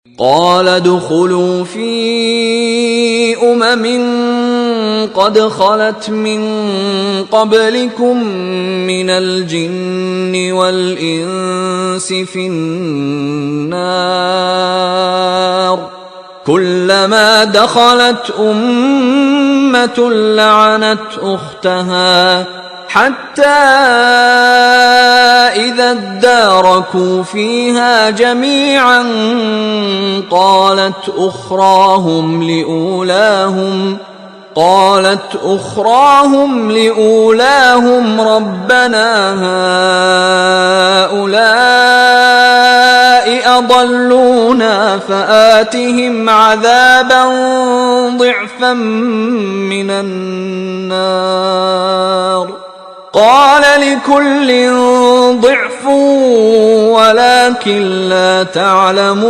قال ادخلوا في قد خلت من قبلكم من الجن والإنس في النار كلما دخلت أمة لعنت أختها حتى إذا اداركوا فيها جميعا قالت أخراهم لأولاهم ربنا هؤلاء أضلونا فآتهم عذابا ضعفا من النار قال لكل ضعف ولكن لا تعلمون۔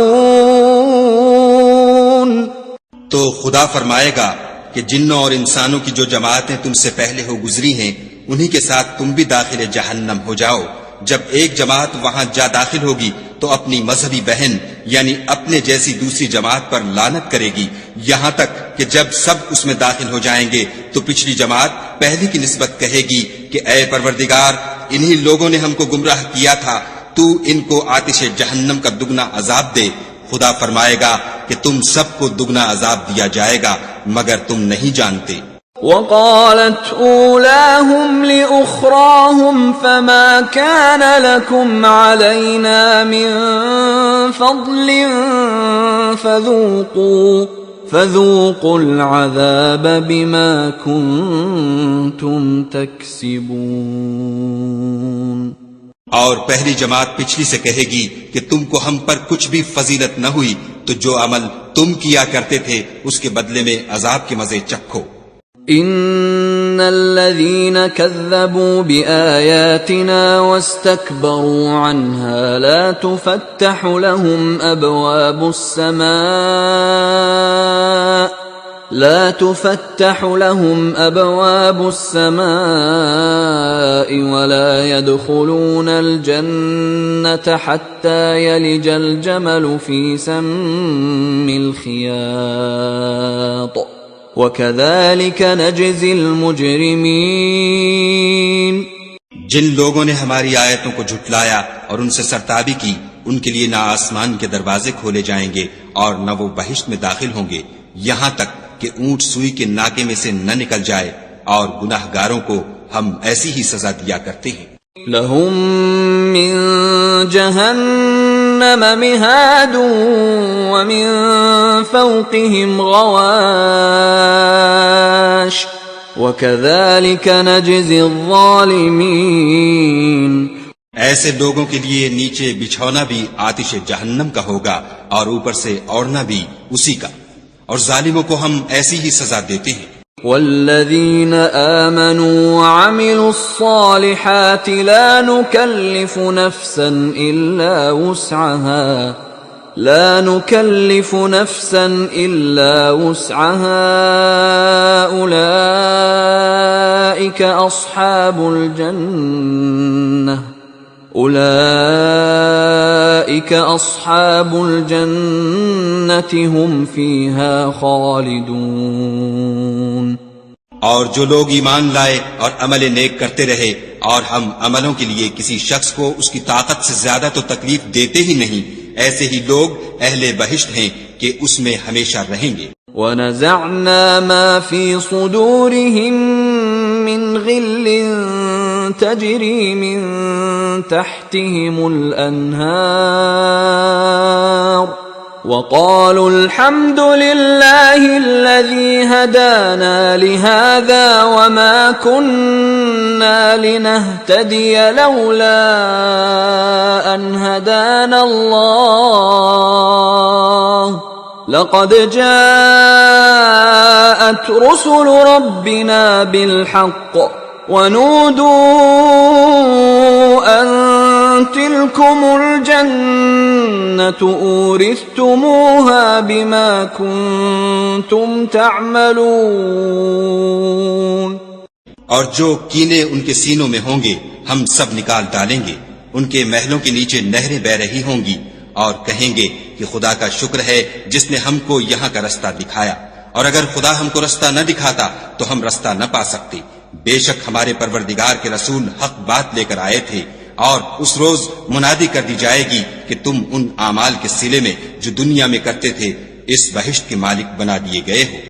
تو خدا فرمائے گا کہ جنوں اور انسانوں کی جو جماعتیں تم سے پہلے ہو گزری ہیں انہی کے ساتھ تم بھی داخل جہنم ہو جاؤ۔ جب ایک جماعت وہاں جا داخل ہوگی تو اپنی مذہبی بہن یعنی اپنے جیسی دوسری جماعت پر لعنت کرے گی، یہاں تک کہ جب سب اس میں داخل ہو جائیں گے تو پچھلی جماعت پہلی کی نسبت کہے گی کہ اے پروردگار، انہی لوگوں نے ہم کو گمراہ کیا تھا، تو ان کو آتش جہنم کا دگنا عذاب دے۔ خدا فرمائے گا کہ تم سب کو دگنا عذاب دیا جائے گا مگر تم نہیں جانتے۔ وقالت اولاهم لأخراهم فما كان لكم علينا من فضل فذوقوا العذاب بما كنتم تكسبون۔ اور پہلی جماعت پچھلی سے کہے گی کہ تم کو ہم پر کچھ بھی فضیلت نہ ہوئی، تو جو عمل تم کیا کرتے تھے اس کے بدلے میں عذاب کے مزے چکھو۔ ان الذين كذبوا بآياتنا واستكبروا عنها لا تفتح لهم أبواب السماء ولا يدخلون الجنة حتى يلج الجمل في سم الخياط وَكَذَلِكَ نَجْزِي الْمُجْرِمِينَ۔ جن لوگوں نے ہماری آیتوں کو جھٹلایا اور ان سے سرتابی کی، ان کے لیے نہ آسمان کے دروازے کھولے جائیں گے اور نہ وہ بہشت میں داخل ہوں گے یہاں تک کہ اونٹ سوئی کے ناکے میں سے نہ نکل جائے، اور گناہ گاروں کو ہم ایسی ہی سزا دیا کرتے ہیں۔ لَهُم مِّن جَهَنَّمَ مِهَادٌ وَمِن فَوْقِهِمْ غَوَاشٍ وَكَذَلِكَ نَجْزِي الظَّالِمِينَ۔ ایسے لوگوں کے لیے نیچے بچھونا بھی آتش جہنم کا ہوگا اور اوپر سے اوڑھنا بھی اسی کا، اور ظالموں کو ہم ایسی ہی سزا دیتے ہیں۔ والذین آمنوا وعملوا الصالحات لا نكلف نفسا إلا وسعها أولئك أصحاب الجنة هم فيها خالدون۔ اور جو لوگ ایمان لائے اور عمل نیک کرتے رہے اور ہم عملوں کے لیے کسی شخص کو اس کی طاقت سے زیادہ تو تکلیف دیتے ہی نہیں، ایسے ہی لوگ اہل بہشت ہیں کہ اس میں ہمیشہ رہیں گے۔ وَنَزَعْنَا مَا فِي صُدُورِهِم مِّن غِلٍّ تَجْرِي مِن تَحْتِهِمُ الْأَنْهَارُ وَقَالُوا الْحَمْدُ لِلَّهِ الَّذِي هَدَانَا لِهَذَا وَمَا كُنَّا لِنَهْتَدِيَ لَوْلَا أَنْ هَدَانَا اللَّهُ لَقَدْ جَاءَتْ رُسُلُ رَبِّنَا بِالْحَقِّ وَنُودُوا أَن تِلْكُمُ الْجَنَّةُ أُورِثْتُمُوهَا بِمَا كُنتُمْ تَعْمَلُونَ۔ اور جو کینے ان کے سینوں میں ہوں گے ہم سب نکال ڈالیں گے، ان کے محلوں کے نیچے نہریں بہ رہی ہوں گی، اور کہیں گے کہ خدا کا شکر ہے جس نے ہم کو یہاں کا رستہ دکھایا، اور اگر خدا ہم کو رستہ نہ دکھاتا تو ہم رستہ نہ پا سکتے۔ بے شک ہمارے پروردگار کے رسول حق بات لے کر آئے تھے، اور اس روز منادی کر دی جائے گی کہ تم ان اعمال کے صلے میں جو دنیا میں کرتے تھے اس بہشت کے مالک بنا دیے گئے ہو۔